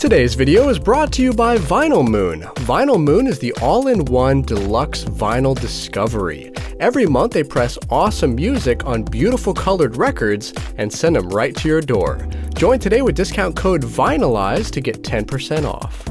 Today's video is brought to you by Vinyl Moon. Vinyl Moon is the all-in-one deluxe vinyl discovery. Every month they press awesome music on beautiful colored records and send them right to your door. Join today with discount code Vinyl Eyezz to get 10% off.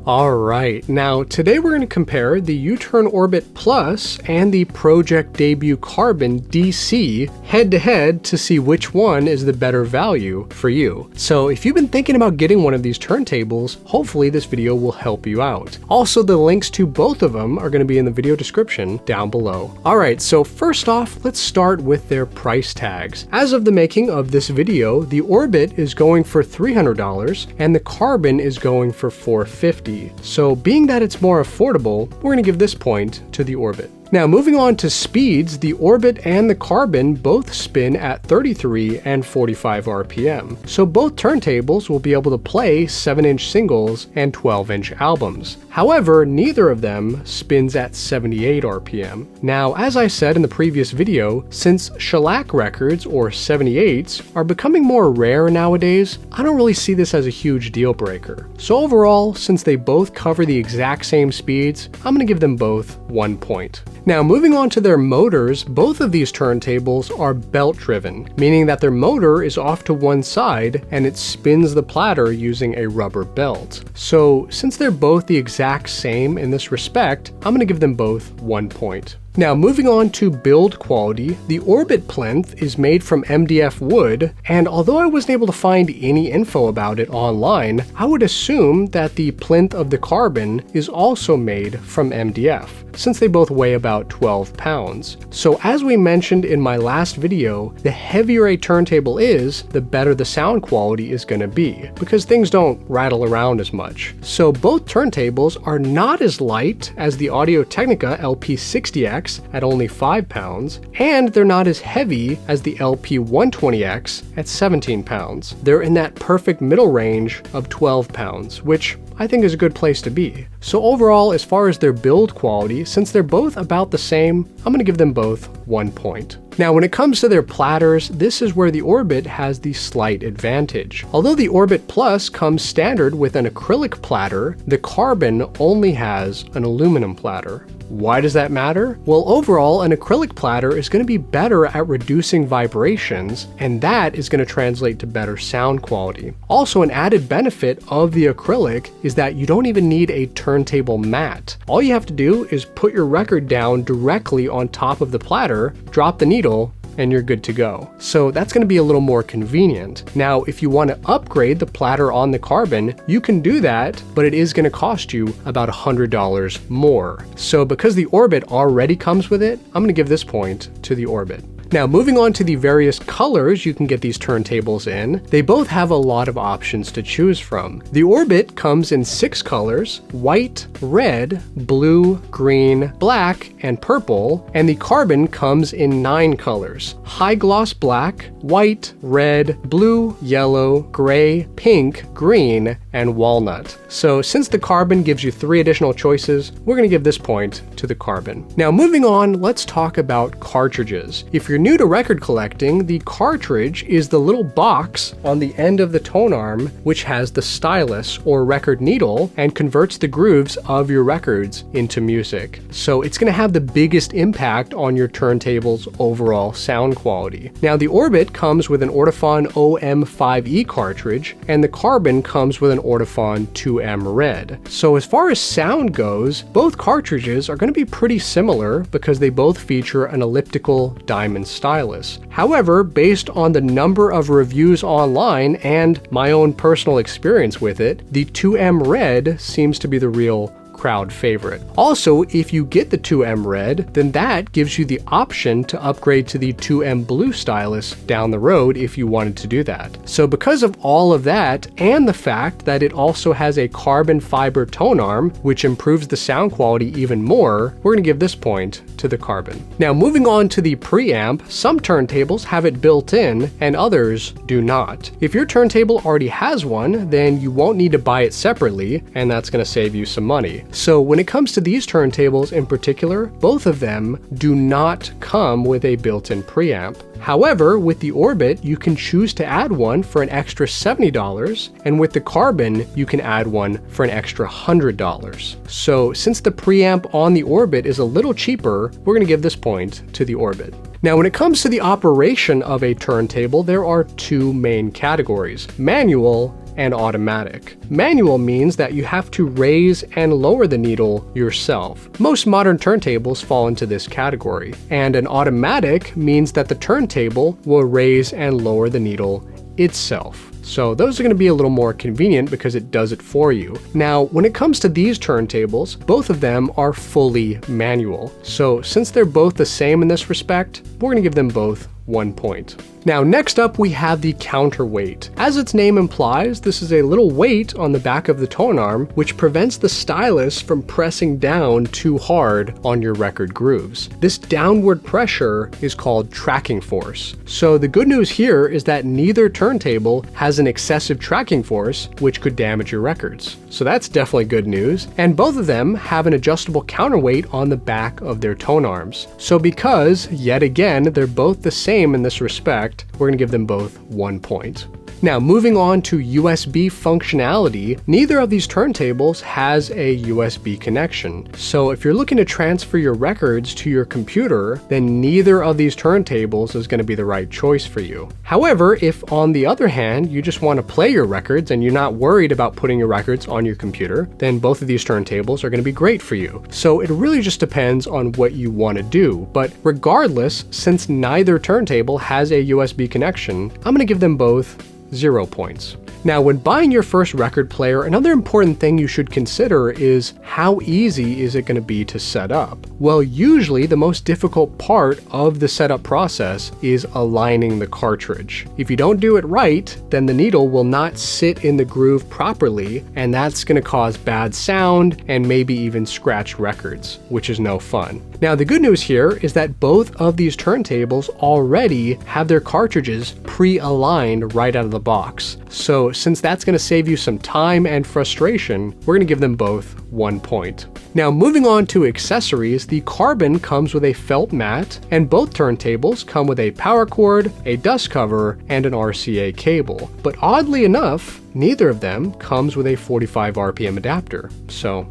Alright, now today we're going to compare the U-Turn Orbit Plus and the pro-ject debut Carbon DC head-to-head to see which one is the better value for you. So if you've been thinking about getting one of these turntables, hopefully this video will help you out. Also, the links to both of them are going to be in the video description down below. Alright, so first off, let's start with their price tags. As of the making of this video, the Orbit is going for $300 and the Carbon is going for $450. So being that it's more affordable, we're going to give this point to the Orbit. Now moving on to speeds, the Orbit and the Carbon both spin at 33 and 45 RPM. So both turntables will be able to play 7-inch singles and 12-inch albums. However, neither of them spins at 78 RPM. Now, as I said in the previous video, since shellac records or 78s are becoming more rare nowadays, I don't really see this as a huge deal breaker. So overall, since they both cover the exact same speeds, I'm going to give them both 1 point. Now moving on to their motors, both of these turntables are belt driven, meaning that their motor is off to one side and it spins the platter using a rubber belt. So since they're both the exact same in this respect, I'm going to give them both 1 point. Now moving on to build quality, the Orbit plinth is made from MDF wood, and although I wasn't able to find any info about it online, I would assume that the plinth of the Carbon is also made from MDF, since they both weigh about 12 pounds. So as we mentioned in my last video, the heavier a turntable is, the better the sound quality is going to be, because things don't rattle around as much. So both turntables are not as light as the Audio-Technica LP60X at only 5 pounds, and they're not as heavy as the LP120X at 17 pounds. They're in that perfect middle range of 12 pounds, which I think is a good place to be. So overall, as far as their build quality, since they're both about the same, I'm going to give them both 1 point. Now when it comes to their platters, this is where the Orbit has the slight advantage. Although the Orbit Plus comes standard with an acrylic platter, the Carbon only has an aluminum platter. Why does that matter? Well, overall, an acrylic platter is going to be better at reducing vibrations, and that is going to translate to better sound quality. Also, an added benefit of the acrylic is that you don't even need a turntable mat. All you have to do is put your record down directly on top of the platter, drop the needle, and you're good to go. So that's going to be a little more convenient. Now, if you want to upgrade the platter on the Carbon, you can do that, but it is going to cost you about $100 more. So because the Orbit already comes with it, I'm going to give this point to the Orbit. Now moving on to the various colors you can get these turntables in, they both have a lot of options to choose from. The Orbit comes in 6 colors: white, red, blue, green, black, and purple, and the Carbon comes in 9 colors: high gloss black, white, red, blue, yellow, gray, pink, green, and walnut. So since the Carbon gives you 3 additional choices, we're going to give this point to the Carbon. Now moving on, let's talk about cartridges. If you're new to record collecting, the cartridge is the little box on the end of the tone arm which has the stylus or record needle and converts the grooves of your records into music. So it's going to have the biggest impact on your turntable's overall sound quality. Now the Orbit comes with an Ortophon OM5E cartridge, and the Carbon comes with an Ortophon 2M Red. So as far as sound goes, both cartridges are going to be pretty similar because they both feature an elliptical diamond stylus. However, based on the number of reviews online and my own personal experience with it, the 2M Red seems to be the real crowd favorite. Also, if you get the 2M Red, then that gives you the option to upgrade to the 2M Blue stylus down the road if you wanted to do that. So because of all of that, and the fact that it also has a carbon fiber tone arm, which improves the sound quality even more, we're going to give this point to the Carbon. Now moving on to the preamp, some turntables have it built in and others do not. If your turntable already has one, then you won't need to buy it separately, and that's going to save you some money. So when it comes to these turntables in particular, both of them do not come with a built-in preamp. However, with the Orbit, you can choose to add one for an extra $70, and with the Carbon, you can add one for an extra $100. So since the preamp on the Orbit is a little cheaper, we're going to give this point to the Orbit. Now, when it comes to the operation of a turntable, there are two main categories: manual and automatic. Manual means that you have to raise and lower the needle yourself. Most modern turntables fall into this category. And an automatic means that the turntable will raise and lower the needle itself. So those are going to be a little more convenient because it does it for you. Now, when it comes to these turntables, both of them are fully manual. So since they're both the same in this respect, we're going to give them both 1 point. Now, next up we have the counterweight. As its name implies, this is a little weight on the back of the tone arm which prevents the stylus from pressing down too hard on your record grooves. This downward pressure is called tracking force. So the good news here is that neither turntable has an excessive tracking force which could damage your records. So that's definitely good news. And both of them have an adjustable counterweight on the back of their tone arms. So because, yet again, they're both the same in this respect, we're going to give them both 1 point. Now, moving on to USB functionality, neither of these turntables has a USB connection. So if you're looking to transfer your records to your computer, then neither of these turntables is going to be the right choice for you. However, if on the other hand, you just want to play your records and you're not worried about putting your records on your computer, then both of these turntables are going to be great for you. So it really just depends on what you want to do. But regardless, since neither turntable has a USB connection, I'm going to give them both 0 points. Now, when buying your first record player, another important thing you should consider is how easy is it going to be to set up? Well, usually the most difficult part of the setup process is aligning the cartridge. If you don't do it right, then the needle will not sit in the groove properly, and that's going to cause bad sound and maybe even scratch records, which is no fun. Now, the good news here is that both of these turntables already have their cartridges pre-aligned right out of the box. So since that's going to save you some time and frustration, we're going to give them both 1 point. Now, moving on to accessories, the Carbon comes with a felt mat, and both turntables come with a power cord, a dust cover, and an RCA cable. But oddly enough, neither of them comes with a 45 RPM adapter. So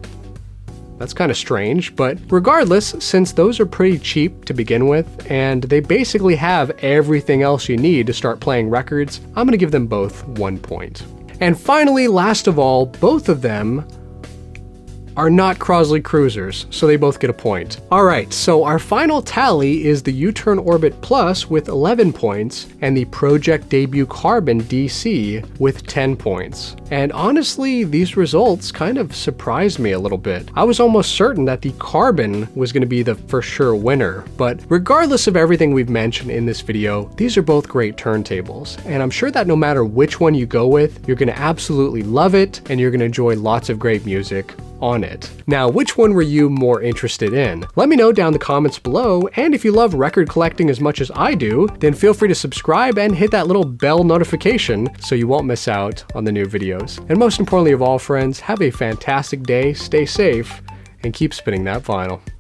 that's kind of strange, but regardless, since those are pretty cheap to begin with, and they basically have everything else you need to start playing records, I'm going to give them both 1 point. And finally, last of all, both of them are not Crosley Cruisers, so they both get a point. Alright, so our final tally is the U-Turn Orbit Plus with 11 points, and the pro-ject debut Carbon DC with 10 points. And honestly, these results kind of surprised me a little bit. I was almost certain that the Carbon was going to be the for sure winner, but regardless of everything we've mentioned in this video, these are both great turntables, and I'm sure that no matter which one you go with, you're going to absolutely love it, and you're going to enjoy lots of great music on it. Now, which one were you more interested in? Let me know down in the comments below, and if you love record collecting as much as I do, then feel free to subscribe and hit that little bell notification so you won't miss out on the new videos. And most importantly of all, friends, have a fantastic day, stay safe, and keep spinning that vinyl.